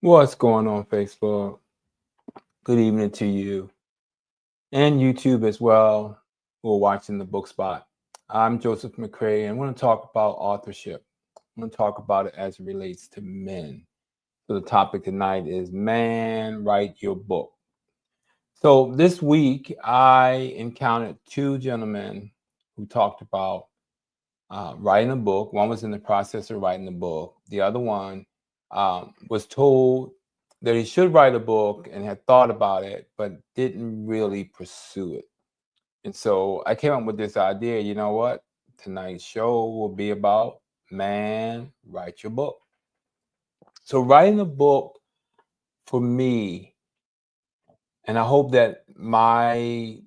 What's going on, Facebook? Good evening to you and YouTube as well, who are watching the Book Spot. I'm Joseph McCray, and I want to talk about authorship. I'm going to talk about it as it relates to men. So, the topic tonight is Man, Write Your Book. So, this week I encountered two gentlemen who talked about writing a book. One was in the process of writing a book, the other one was told that he should write a book and had thought about it, but didn't really pursue it. And so I came up with this idea, you know what? Tonight's show will be about Man, Write Your Book. So writing a book for me, and I hope that my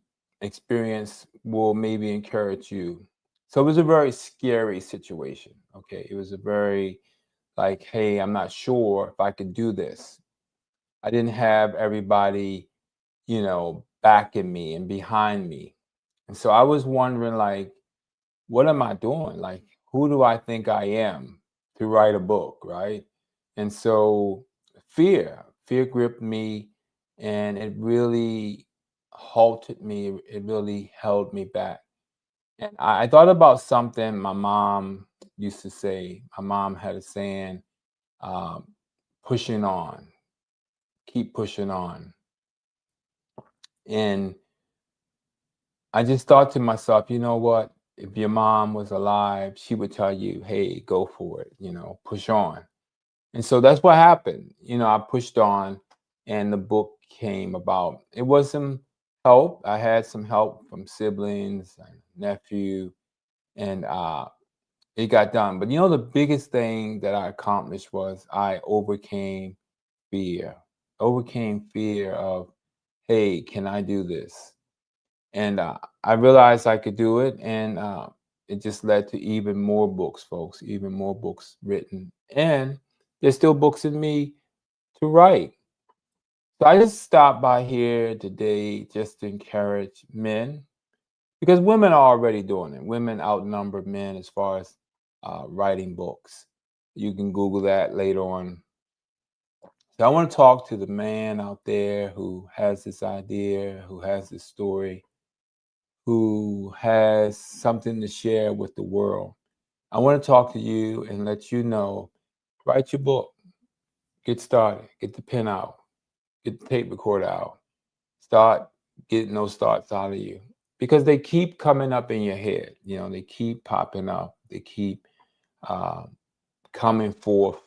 experience will maybe encourage you. So it was a very scary situation. Okay. It was a very like, hey, I'm not sure if I could do this. I didn't have everybody, backing me and behind me. And so I was wondering, like, what am I doing? Like, who do I think I am to write a book, right? And so fear gripped me, and it really halted me. It really held me back. And I thought about something my mom used to say. My mom had a saying, um, pushing on, keep pushing on. And I just thought to myself, you know what? If your mom was alive, she would tell you, hey, go for it, push on. And so that's what happened. I pushed on and the book came about. It was some help. I had some help from siblings and nephew, and it got done. But the biggest thing that I accomplished was I fear, overcame fear of, hey, can I do this? And I realized I could do it, and it just led to even more books, folks, even more books written. And there's still books in me to write. So I just stopped by here today just to encourage men, because women are already doing it. Women outnumber men as far as writing books. You can Google that later on. So I want to talk to the man out there who has this idea, who has this story, who has something to share with the world. I want to talk to you and let you know, write your book, get started, get the pen out, get the tape recorder out, start getting those thoughts out of you, because they keep coming up in your head. They keep popping up, they keep uh, coming forth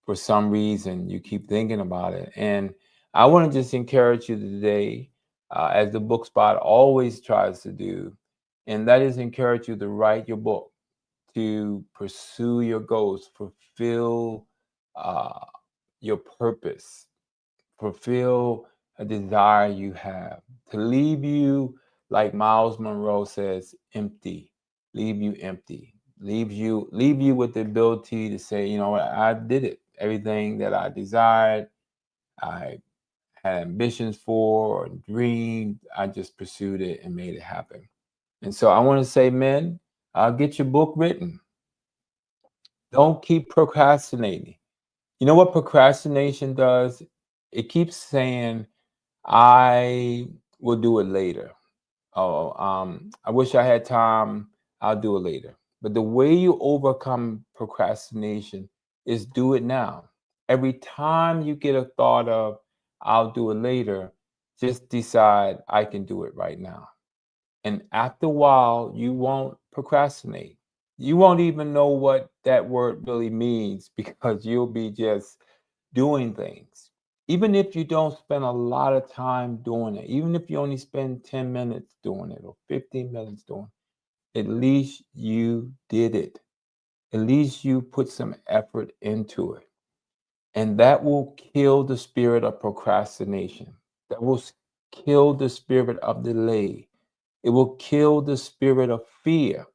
for some reason. You keep thinking about it. And I want to just encourage you today, as the Book Spot always tries to do, and that is encourage you to write your book, to pursue your goals, fulfill uh, your purpose, fulfill a desire you have, to leave you, like Miles Monroe says, empty, leave you empty, leave you with the ability to say, you know what, I did it. Everything that I desired, I had ambitions for or dreamed, I just pursued it and made it happen. And so I want to say, men, get your book written. Don't keep procrastinating. You know what procrastination does? It keeps saying, I will do it later. Oh, I wish I had time. I'll do it later. But the way you overcome procrastination is do it now. Every time you get a thought of, I'll do it later, just decide I can do it right now. And after a while, you won't procrastinate. You won't even know what that word really means because you'll be just doing things. Even if you don't spend a lot of time doing it, even if you only spend 10 minutes doing it or 15 minutes doing it, at least you did it. At least you put some effort into it. And that will kill the spirit of procrastination. That will kill the spirit of delay. It will kill the spirit of fear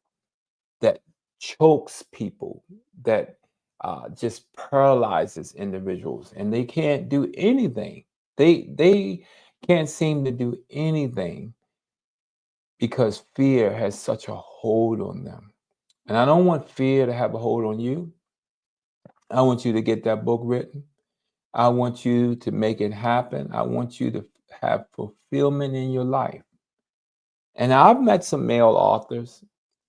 that chokes people, that just paralyzes individuals, and they can't do anything. They can't seem to do anything because fear has such a hold on them. And I don't want fear to have a hold on you. I want you to get that book written. I want you to make it happen. I want you to have fulfillment in your life. And I've met some male authors.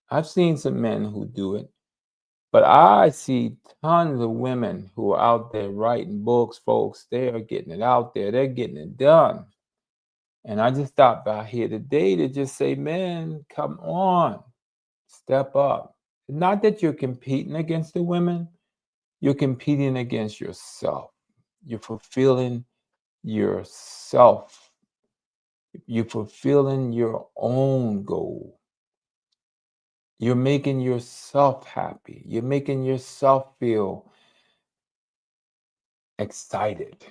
I've seen some men who do it. But I see tons of women who are out there writing books, folks. They are getting it out there. They're getting it done. And I just stopped by here today to just say, man, come on, step up. Not that you're competing against the women, you're competing against yourself. You're fulfilling yourself. You're fulfilling your own goal. You're making yourself happy. You're making yourself feel excited.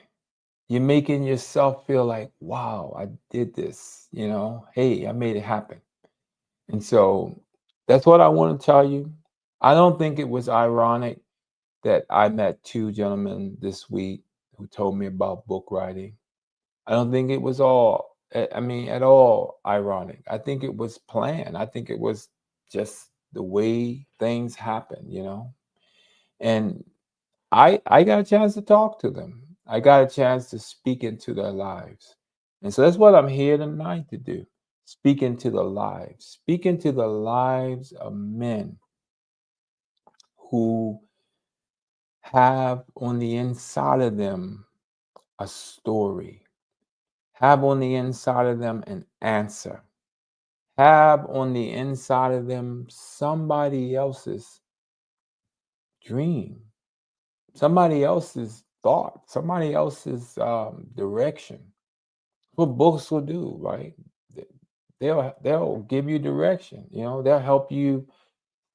You're making yourself feel like, wow, I did this, hey, I made it happen. And so that's what I want to tell you. I don't think it was ironic that I met two gentlemen this week who told me about book writing. I don't think it was at all ironic. I think it was planned. I think it was just the way things happen. And I got a chance to talk to them. I got a chance to speak into their lives. And so that's what I'm here tonight to do. Speak into the lives. Speak into the lives of men who have on the inside of them a story, have on the inside of them an answer, have on the inside of them somebody else's dream, somebody else's thought, somebody else's direction. What books will do, right? They'll give you direction. They'll help you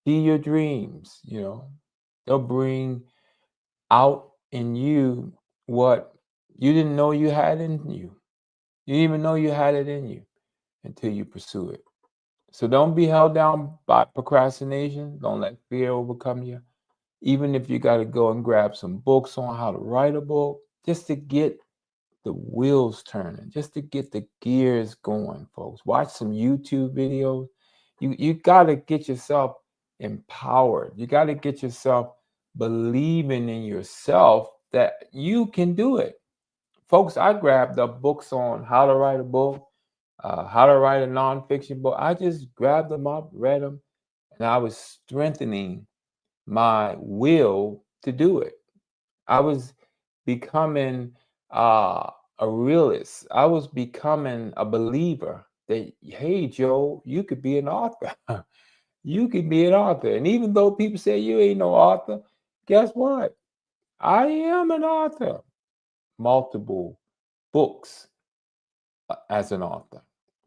see your dreams. They'll bring out in you what you didn't know you had in you. You didn't even know you had it in you until you pursue it. So don't be held down by procrastination. Don't let fear overcome you. Even if you got to go and grab some books on how to write a book, just to get the wheels turning, just to get the gears going, folks. Watch some YouTube videos. You got to get yourself empowered. You got to get yourself believing in yourself that you can do it. Folks, I grabbed up books on how to write a book, how to write a nonfiction book. I just grabbed them up, read them, and I was strengthening my will to do it. I was becoming a realist. I was becoming a believer that, hey, Joe, you could be an author. You could be an author. And even though people say you ain't no author, guess what? I am an author. Multiple books as an author.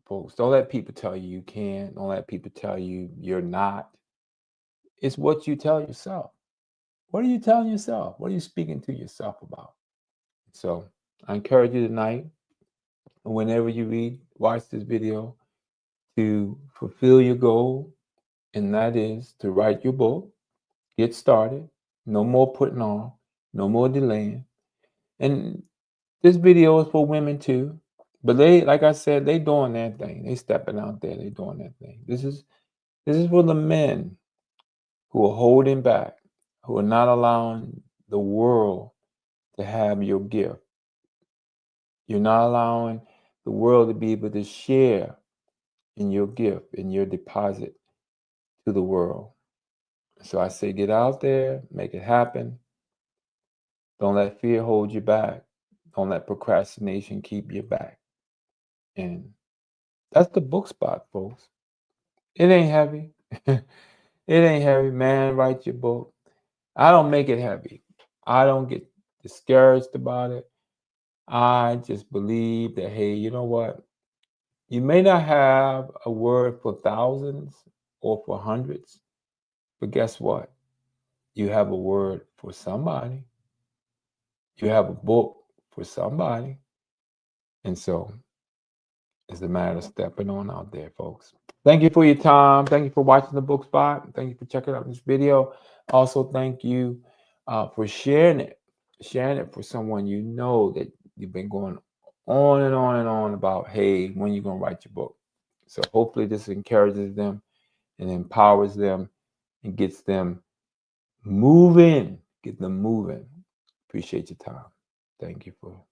Folks, don't let people tell you you can't. Don't let people tell you you're not. It's what you tell yourself. What are you telling yourself? What are you speaking to yourself about? So I encourage you tonight, whenever you watch this video, to fulfill your goal, and that is to write your book, get started, no more putting off, no more delaying. And this video is for women too, but they, like I said, they doing their thing. They stepping out there, they doing their thing. This is for the men who are holding back, who are not allowing the world to have your gift. You're not allowing the world to be able to share in your gift, in your deposit to the world. So I say, get out there, make it happen. Don't let fear hold you back. Don't let procrastination keep you back. And that's the book spot, folks. It ain't heavy. It ain't heavy, man. Write your book. I don't make it heavy. I don't get discouraged about it. I just believe that, hey, you know what? You may not have a word for thousands or for hundreds, but guess what? You have a word for somebody. You have a book for somebody. And so it's a matter of stepping on out there, folks. Thank you for your time. Thank you for watching the Book Spot. Thank you for checking out this video. Also, thank you for sharing it for someone you know that you've been going on and on and on about, hey, when you're going to write your book. So hopefully this encourages them and empowers them and gets them moving. Get them moving. Appreciate your time. Thank you for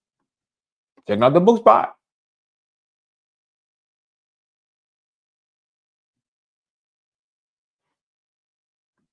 checking out the book spot.